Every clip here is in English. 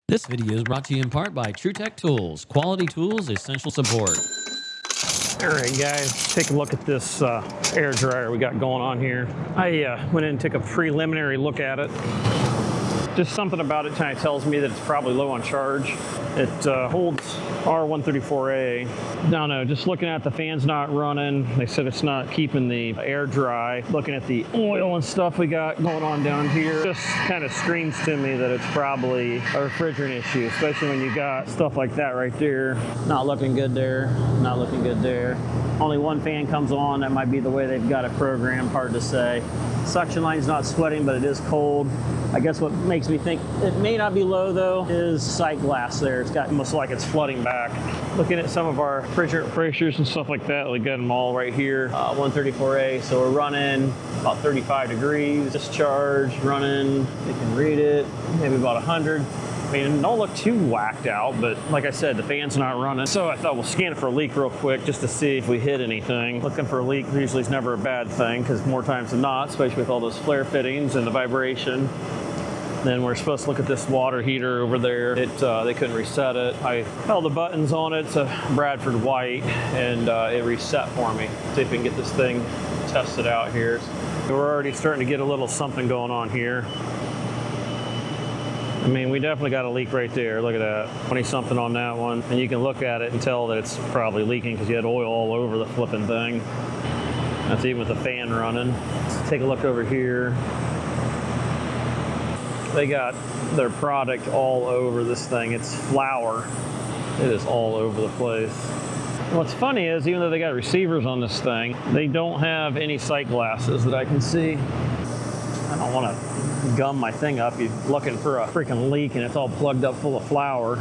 This video is brought to you in part by TruTech Tools, quality tools, essential support. All right, guys, take a look at this air dryer we got going on here. I went in and took a preliminary look at it. Just something about it kind of tells me that it's probably low on charge. It holds R134A. No, just looking at the fan's not running. They said it's not keeping the air dry. Looking at the oil and stuff we got going on down here, just kind of screams to me that it's probably a refrigerant issue, especially when you got stuff like that right there. Not looking good there, not looking good there. Only one fan comes on. That might be the way they've got it programmed, hard to say. Suction line's not sweating, but it is cold. I guess what makes me think it may not be low though is sight glass there. It's got almost like it's flooding back. Looking at some of our refrigerant pressures and stuff like that, we got them all right here. 134A, so we're running about 35 degrees. Discharge running, you can read it, maybe about 100. I mean, don't look too whacked out, but like I said, the fan's not running. So I thought we'll scan it for a leak real quick just to see if we hit anything. Looking for a leak usually is never a bad thing because more times than not, especially with all those flare fittings and the vibration. Then we're supposed to look at this water heater over there. They couldn't reset it. I held the buttons on it to Bradford White and it reset for me. See if we can get this thing tested out here. We're already starting to get a little something going on here. I mean, we definitely got a leak right there. Look at that, 20 something on that one. And you can look at it and tell that it's probably leaking because you had oil all over the flipping thing. That's even with the fan running. Let's take a look over here. They got their product all over this thing. It's flour. It is all over the place. And what's funny is, even though they got receivers on this thing, they don't have any sight glasses that I can see. I don't want to gum my thing up. You're looking for a freaking leak and it's all plugged up full of flour.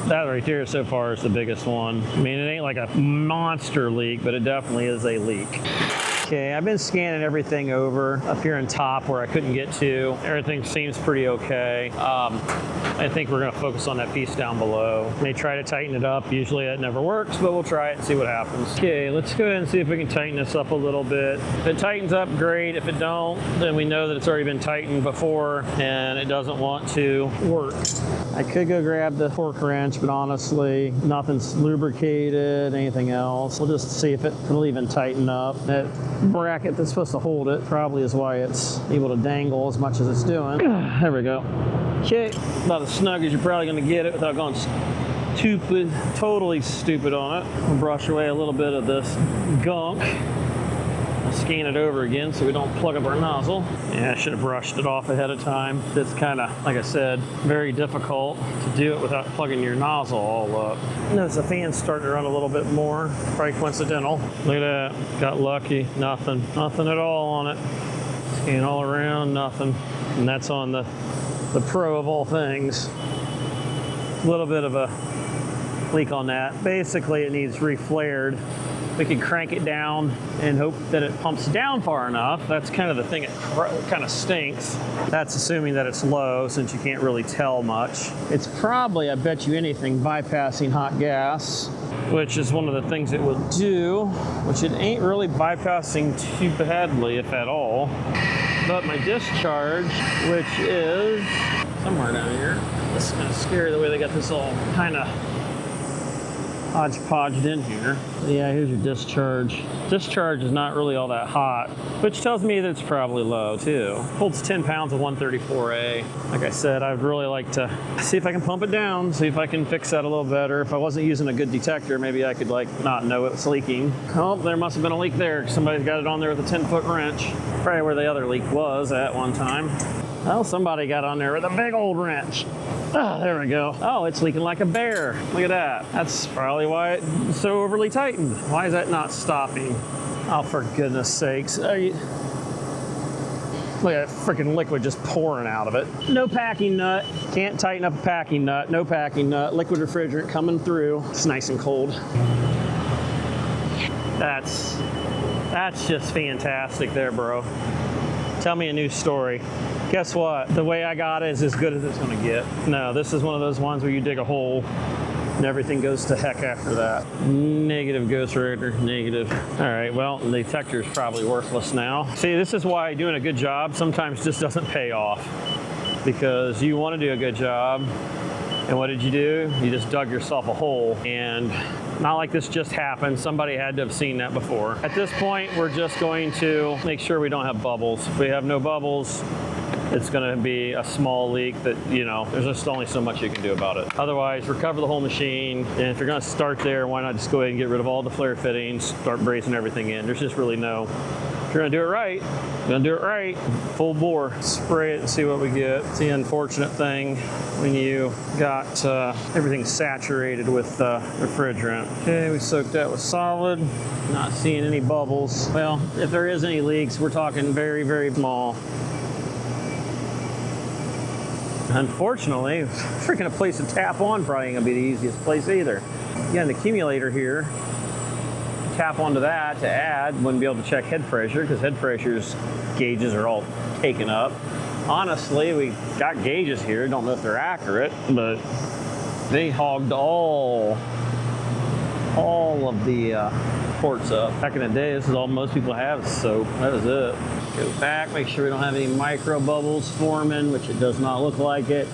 That right there so far is the biggest one. I mean, it ain't like a monster leak, but it definitely is a leak. Okay, I've been scanning everything over up here on top where I couldn't get to. Everything seems pretty okay. I think we're gonna focus on that piece down below. May try to tighten it up. Usually that never works, but we'll try it and see what happens. Okay, let's go ahead and see if we can tighten this up a little bit. If it tightens up, great. If it don't, then we know that it's already been tightened before and it doesn't want to work. I could go grab the torque wrench, but honestly, nothing's lubricated, anything else. We'll just see if it will even tighten up. That bracket that's supposed to hold it probably is why it's able to dangle as much as it's doing. There we go. Okay, about as snug as you're probably gonna get it without going stupid, totally stupid on it. We'll brush away a little bit of this gunk. I'll scan it over again so we don't plug up our nozzle. Yeah, I should have brushed it off ahead of time. It's kind of, like I said, very difficult to do it without plugging your nozzle all up. Notice the fan's starting to run a little bit more, probably coincidental. Look at that, got lucky, nothing at all on it. Scan all around, nothing. And that's on the Pro of all things. A little bit of a leak on that. Basically, it needs reflared. We could crank it down and hope that it pumps down far enough. That's kind of the thing, it kind of stinks. That's assuming that it's low since you can't really tell much. It's probably, I bet you anything, bypassing hot gas, which is one of the things it will do, which it ain't really bypassing too badly, if at all. But my discharge, which is somewhere down here. This is kind of scary the way they got this all kind of hodgepodged in here. Yeah, here's your discharge. Discharge is not really all that hot, which tells me that it's probably low too. Holds 10 pounds of 134A. Like I said, I'd really like to see if I can pump it down, see if I can fix that a little better. If I wasn't using a good detector, maybe I could like not know it's leaking. Oh, there must have been a leak there. Somebody's got it on there with a 10-foot wrench. Probably where the other leak was at one time. Well, somebody got on there with a big old wrench. Oh, there we go. Oh, it's leaking like a bear. Look at that. That's probably why it's so overly tightened. Why is that not stopping? Oh, for goodness sakes. Look at that freaking liquid just pouring out of it. No packing nut. Can't tighten up a packing nut. No packing nut. Liquid refrigerant coming through. It's nice and cold. That's just fantastic there, bro. Tell me a new story. Guess what? The way I got it is as good as it's gonna get. No, this is one of those ones where you dig a hole and everything goes to heck after that. Negative, Ghost Rider, negative. All right, well, the detector is probably worthless now. See, this is why doing a good job sometimes just doesn't pay off, because you wanna do a good job And what did you do? You just dug yourself a hole. And not like this just happened. Somebody had to have seen that before. At this point, we're just going to make sure we don't have bubbles. If we have no bubbles, it's going to be a small leak that, you know, there's just only so much you can do about it. Otherwise, recover the whole machine. And if you're going to start there, why not just go ahead and get rid of all the flare fittings, start bracing everything in. There's just really no, if you're going to do it right, you're going to do it right, full bore. Spray it and see what we get. It's the unfortunate thing when you got everything saturated with refrigerant. Okay, we soaked that with solid. Not seeing any bubbles. Well, if there is any leaks, we're talking very, very small. Unfortunately, freaking a place to tap on probably ain't gonna be the easiest place either. You got an accumulator here. Tap onto that to add. Wouldn't be able to check head pressure because head pressure's gauges are all taken up. Honestly, we got gauges here. Don't know if they're accurate, but they hogged all of the ports up. Back in the day, this is all most people have is soap. That was it. Go back, make sure we don't have any micro bubbles forming, which it does not look like it.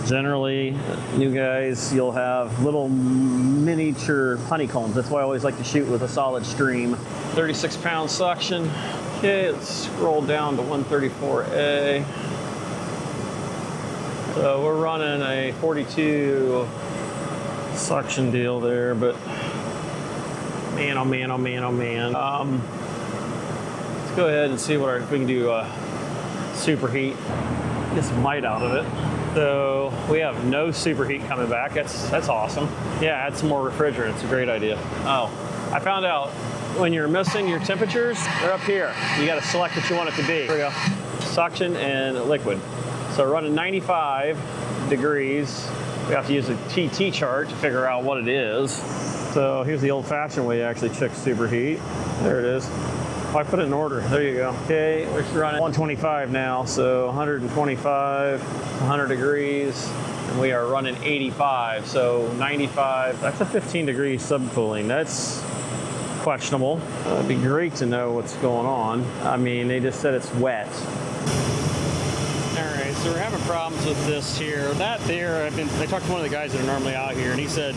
Generally, new guys, you'll have little miniature honeycombs. That's why I always like to shoot with a solid stream. 36-pound suction. Okay, let's scroll down to 134A. So we're running a 42 suction deal there, but man, oh man, oh man, oh man. Go ahead and see if we can do superheat. Get some light out of it. So we have no superheat coming back. That's awesome. Yeah, add some more refrigerant. It's a great idea. Oh, I found out when you're missing your temperatures, they're up here. You got to select what you want it to be. Here we go. Suction and liquid. So running 95 degrees. We have to use a TT chart to figure out what it is. So here's the old-fashioned way to actually check superheat. There it is. I put it in order. There you go. Okay, we're running 125 now, so 125, 100 degrees, and we are running 85, so 95. That's a 15-degree subcooling. That's questionable. It'd be great to know what's going on. I mean, they just said it's wet. All right, so we're having problems with this here. That there, I talked to one of the guys that are normally out here, and he said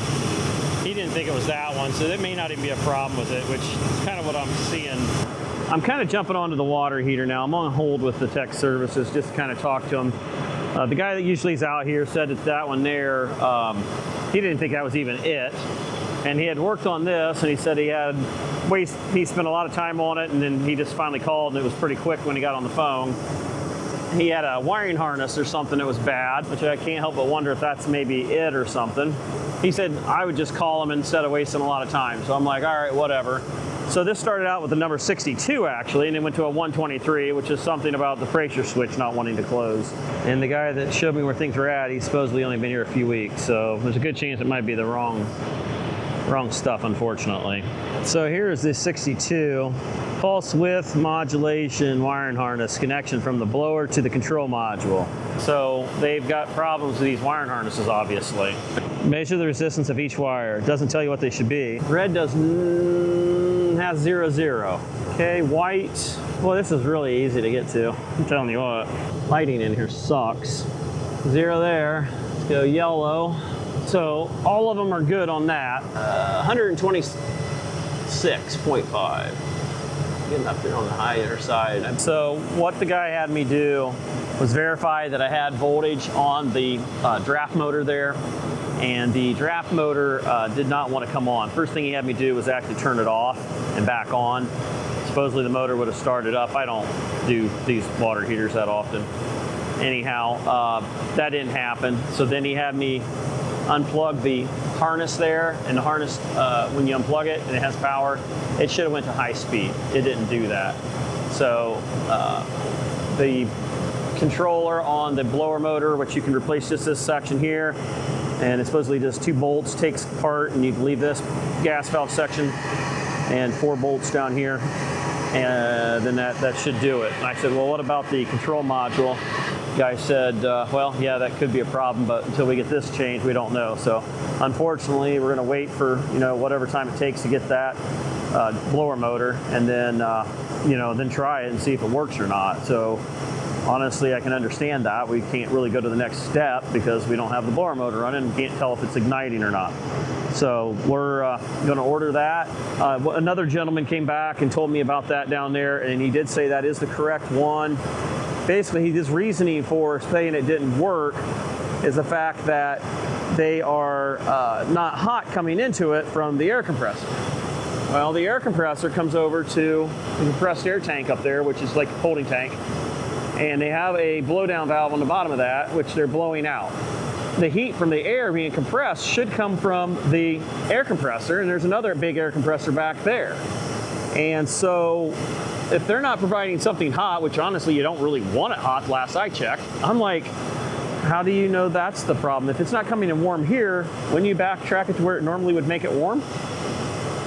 he didn't think it was that one, so there may not even be a problem with it, which is kind of what I'm seeing. I'm kind of jumping onto the water heater now. I'm on hold with the tech services just to kind of talk to him. The guy that usually is out here said it's that one there. He didn't think that was even it. And he had worked on this, and he said he spent a lot of time on it, and then he just finally called, and it was pretty quick when he got on the phone. He had a wiring harness or something that was bad, which I can't help but wonder if that's maybe it or something. He said I would just call him instead of wasting a lot of time. So I'm like, all right, whatever. So this started out with the number 62 actually, and it went to a 123, which is something about the pressure switch not wanting to close. And the guy that showed me where things were at, he's supposedly only been here a few weeks, so there's a good chance it might be the wrong stuff, unfortunately. So here is this 62 pulse width modulation wiring harness connection from the blower to the control module. So they've got problems with these wiring harnesses, obviously. Measure the resistance of each wire. It doesn't tell you what they should be. Red has 0, 0. Okay, white. Well, this is really easy to get to. I'm telling you what. Lighting in here sucks. 0 there. Let's go yellow. So all of them are good on that. 126.5. Getting up there on the higher side. So what the guy had me do was verify that I had voltage on the draft motor there, and the draft motor did not want to come on. First thing he had me do was actually turn it off and back on. Supposedly the motor would have started up. I don't do these water heaters that often. Anyhow, that didn't happen. So then he had me unplug the harness there, and the harness, when you unplug it and it has power, it should have went to high speed. It didn't do that. So the controller on the blower motor, which you can replace just this section here, and it's supposedly just 2 bolts, takes apart, and you can leave this gas valve section and 4 bolts down here, and then that should do it. And I said, well, what about the control module? Guy said, well, yeah, that could be a problem, but until we get this changed, we don't know. So unfortunately, we're going to wait for, whatever time it takes to get that blower motor, and then, then try it and see if it works or not. So Honestly, I can understand that. We can't really go to the next step because we don't have the blower motor running and can't tell if it's igniting or not. So we're going to order that. Another gentleman came back and told me about that down there, and he did say that is the correct one. Basically, his reasoning for saying it didn't work is the fact that they are not hot coming into it from the air compressor. Well, the air compressor comes over to the compressed air tank up there, which is like a holding tank, and they have a blowdown valve on the bottom of that, which they're blowing out. The heat from the air being compressed should come from the air compressor, and there's another big air compressor back there. And so if they're not providing something hot, which honestly you don't really want it hot last I checked, I'm like, how do you know that's the problem? If it's not coming in warm here, when you backtrack it to where it normally would make it warm?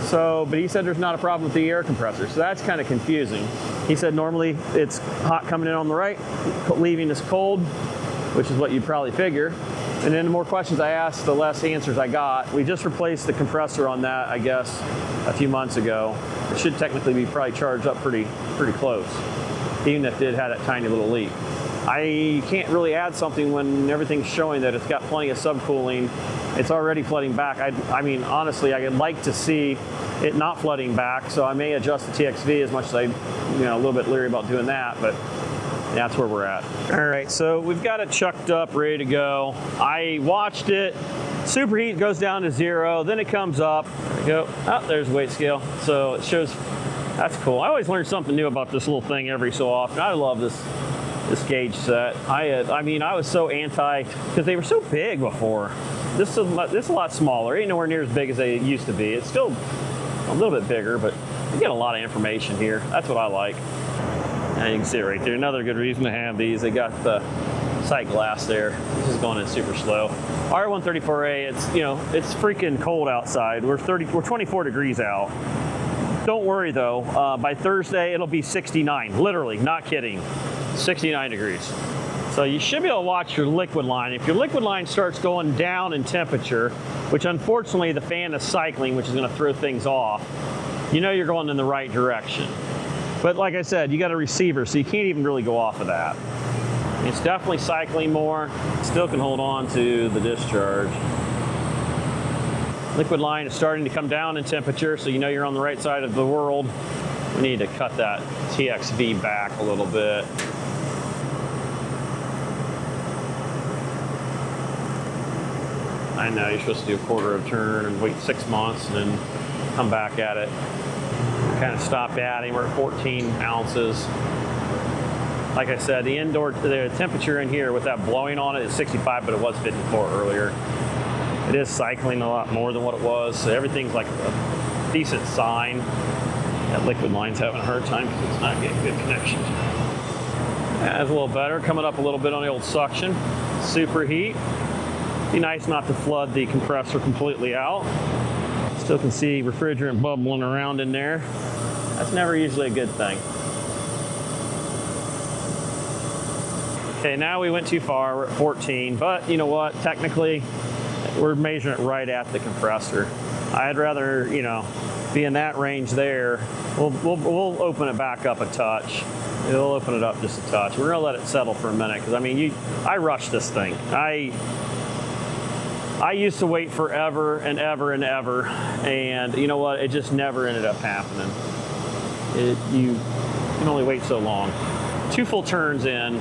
So, but he said there's not a problem with the air compressor, so that's kind of confusing. He said normally it's hot coming in on the right, leaving us cold, which is what you'd probably figure. And then the more questions I asked, the less answers I got. We just replaced the compressor on that, I guess, a few months ago. It should technically be probably charged up pretty close, even if it had a tiny little leak. I can't really add something when everything's showing that it's got plenty of subcooling. It's already flooding back. I mean, honestly, I'd like to see it not flooding back, so I may adjust the TXV as much as I'm a little bit leery about doing that, but that's where we're at. All right, so we've got it chucked up, ready to go. I watched it. Superheat goes down to 0, then it comes up. There we go. Oh, there's the weight scale. So it shows, that's cool. I always learn something new about this little thing every so often. I love this gauge set. I mean, I was so anti, because they were so big before. This is a lot smaller. It ain't nowhere near as big as they used to be. It's still a little bit bigger, but you get a lot of information here. That's what I like. And you can see it right there. Another good reason to have these. They got the sight glass there. This is going in super slow. R134A, it's freaking cold outside. We're 24 degrees out. Don't worry though, by Thursday it'll be 69, literally, not kidding, 69 degrees. So you should be able to watch your liquid line. If your liquid line starts going down in temperature, which unfortunately the fan is cycling, which is gonna throw things off, you know you're going in the right direction. But like I said, you got a receiver, so you can't even really go off of that. It's definitely cycling more. Still can hold on to the discharge. Liquid line is starting to come down in temperature, so you know you're on the right side of the world. We need to cut that TXV back a little bit. I know you're supposed to do a quarter of a turn and wait 6 months and then come back at it. Kind of stopped adding. We're at 14 ounces. Like I said, the temperature in here with that blowing on it is 65, but it was 54 earlier. It is cycling a lot more than what it was, so everything's like a decent sign. That liquid line's having a hard time because it's not getting good connections. That's a little better. Coming up a little bit on the old suction. Superheat. Be nice not to flood the compressor completely out. Still can see refrigerant bubbling around in there. That's never usually a good thing. Okay, now we went too far. We're at 14, but you know what? Technically, we're measuring it right at the compressor. I'd rather, be in that range there. We'll open it back up a touch. We'll open it up just a touch. We're gonna let it settle for a minute because I mean, I rushed this thing. I used to wait forever and ever and ever, and you know what? It just never ended up happening. You can only wait so long. 2 full turns in.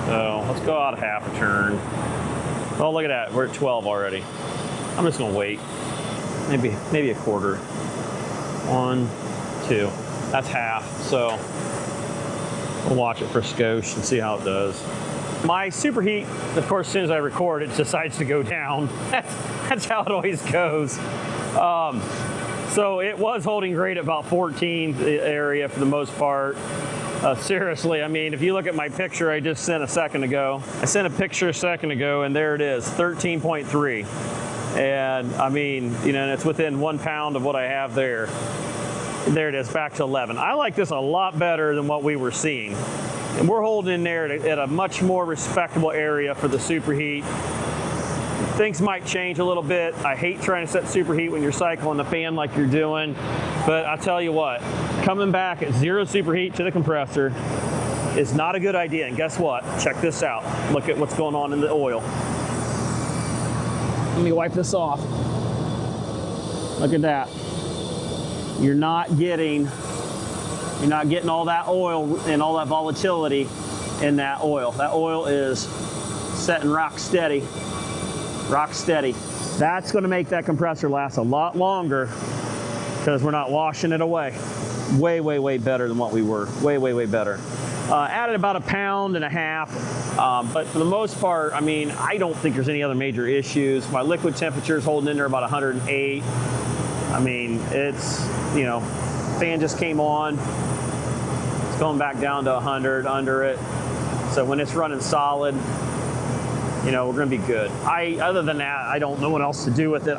So let's go out a half a turn. Oh, look at that. We're at 12 already. I'm just gonna wait. Maybe a quarter. 1, 2. That's half. So we'll watch it for skosh and see how it does. My superheat, of course, as soon as I record, it decides to go down. That's how it always goes. So it was holding great at about 14 area for the most part. Seriously, I mean, if you look at my picture I just sent a second ago, I sent a picture a second ago and there it is, 13.3. And I mean, and it's within 1 pound of what I have there. There it is, back to 11. I like this a lot better than what we were seeing. And we're holding in there at a much more respectable area for the superheat. Things might change a little bit. I hate trying to set superheat when you're cycling the fan like you're doing, but I tell you what, coming back at 0 superheat to the compressor, is not a good idea. And guess what? Check this out. Look at what's going on in the oil. Let me wipe this off. Look at that. You're not getting all that oil and all that volatility in that oil. That oil is setting rock steady. Rock steady. That's going to make that compressor last a lot longer because we're not washing it away. Way, way, way better than what we were. Way, way, way better. Added about 1.5 pounds, but for the most part, I mean, I don't think there's any other major issues. My liquid temperature is holding in there about 108. I mean, it's, you know, fan just came on. It's going back down to 100 under it. So when it's running solid, you know, we're going to be good. Other than that, I don't know what else to do with it.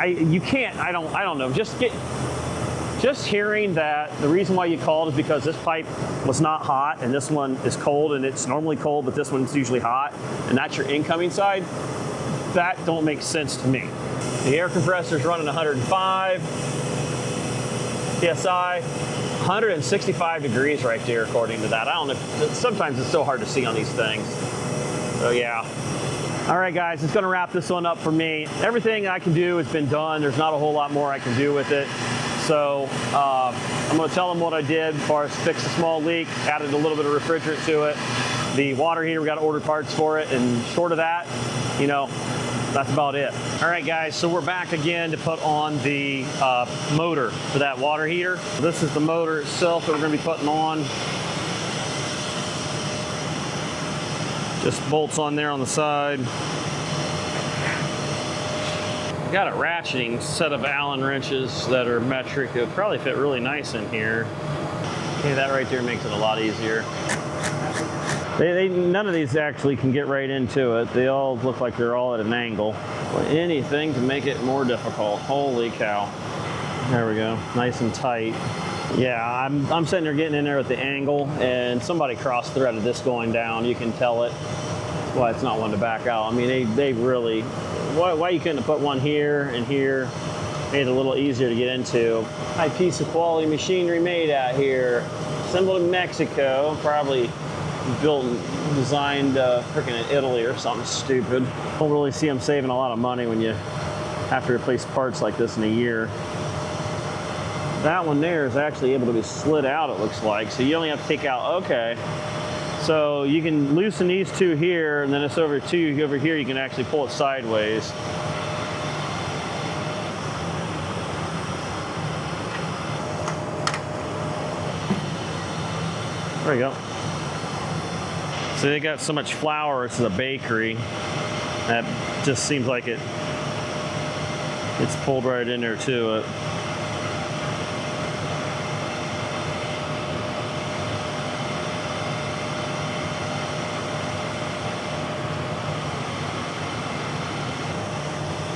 You can't. I don't know. Just hearing that the reason why you called is because this pipe was not hot and this one is cold, and it's normally cold, but this one's usually hot, and that's your incoming side. That don't make sense to me. The air compressor is running 105 PSI, 165 degrees right there according to that. I don't know. Sometimes it's so hard to see on these things. So yeah. All right, guys, it's going to wrap this one up for me. Everything I can do has been done. There's not a whole lot more I can do with it. So I'm going to tell them what I did as far as fix a small leak, added a little bit of refrigerant to it. The water heater, we got to order parts for it, and short of that, you know, that's about it. All right, guys, so we're back again to put on the motor for that water heater. This is the motor itself that we're going to be putting on. Just bolts on there on the side. Got a ratcheting set of Allen wrenches that are metric. It would probably fit really nice in here. Okay, that right there makes it a lot easier. None of these actually can get right into it. They all look like they're all at an angle. Anything to make it more difficult. Holy cow. There we go, nice and tight. Yeah, I'm sitting there getting in there at the angle, and somebody cross-threaded this going down. You can tell it. That's why it's not one to back out. I mean, they really, why you couldn't have put one here and here, made it a little easier to get into. High piece of quality machinery made out here. Assembled in Mexico, probably built and designed freaking in Italy or something stupid. Don't really see them saving a lot of money when you have to replace parts like this in a year. That one there is actually able to be slid out, it looks like. So you only have to take out, okay. So you can loosen these two here, and then it's over two over here, you can actually pull it sideways. There you go. So they got so much flour, this is a bakery. That just seems like it's pulled right in there to it.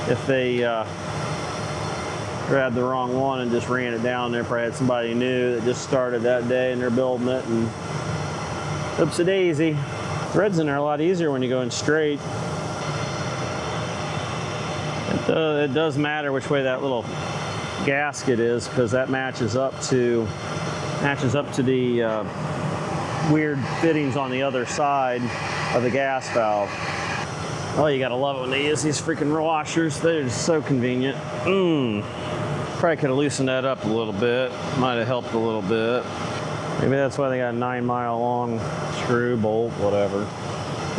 If they grabbed the wrong one and just ran it down there, probably had somebody new that just started that day and they're building it, and oopsie daisy. Threads in there are a lot easier when you go in straight. It does matter which way that little gasket is, because that matches up to the weird fittings on the other side of the gas valve. Oh, you gotta love it when they use these freaking washers. They're just so convenient. Probably could have loosened that up a little bit. Might have helped a little bit. Maybe that's why they got a 9-mile long screw, bolt, whatever.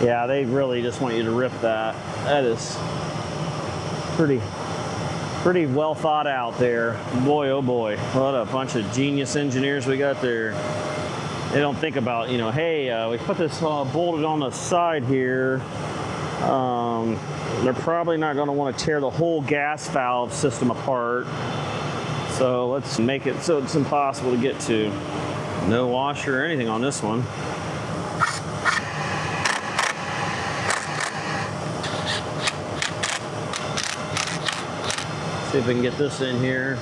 Yeah, they really just want you to rip that. That is pretty well thought out there. Boy, oh boy, what a bunch of genius engineers we got there. They don't think about, you know, hey, we put this bolted on the side here. They're probably not going to want to tear the whole gas valve system apart. So let's make it so it's impossible to get to. No washer or anything on this one. See if we can get this in here.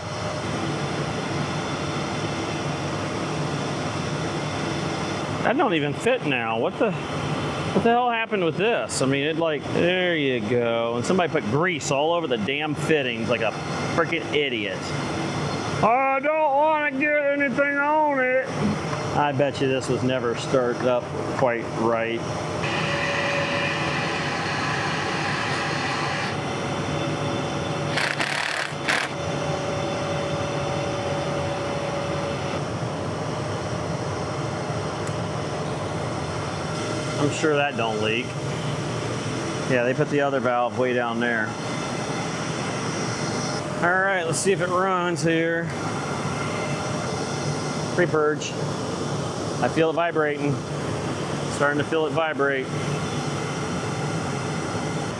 That don't even fit now. What the hell happened with this? I mean, there you go. And somebody put grease all over the damn fittings like a freaking idiot. I don't want to get anything on it. I bet you this was never started up quite right. I'm sure that don't leak. Yeah, they put the other valve way down there. All right, let's see if it runs here. Pre-purge. I feel it vibrating. Starting to feel it vibrate.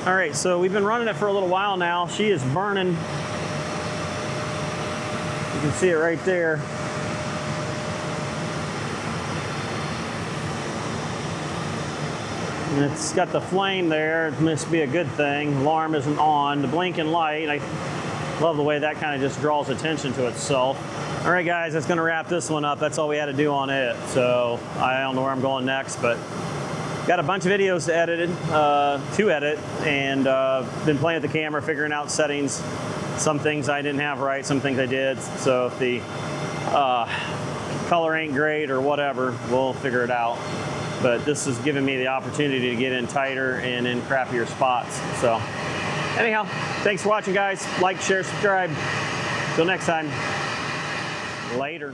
All right, so we've been running it for a little while now. She is burning. You can see it right there. And it's got the flame there. It must be a good thing. Alarm isn't on. The blinking light, I love the way that kind of just draws attention to itself. All right, guys, that's gonna wrap this one up. That's all we had to do on it. So I don't know where I'm going next, but got a bunch of videos to edit, and been playing with the camera, figuring out settings. Some things I didn't have right, some things I did. So if the color ain't great or whatever, we'll figure it out. But this has given me the opportunity to get in tighter and in crappier spots. So anyhow, thanks for watching, guys. Like, share, subscribe. Till next time, later.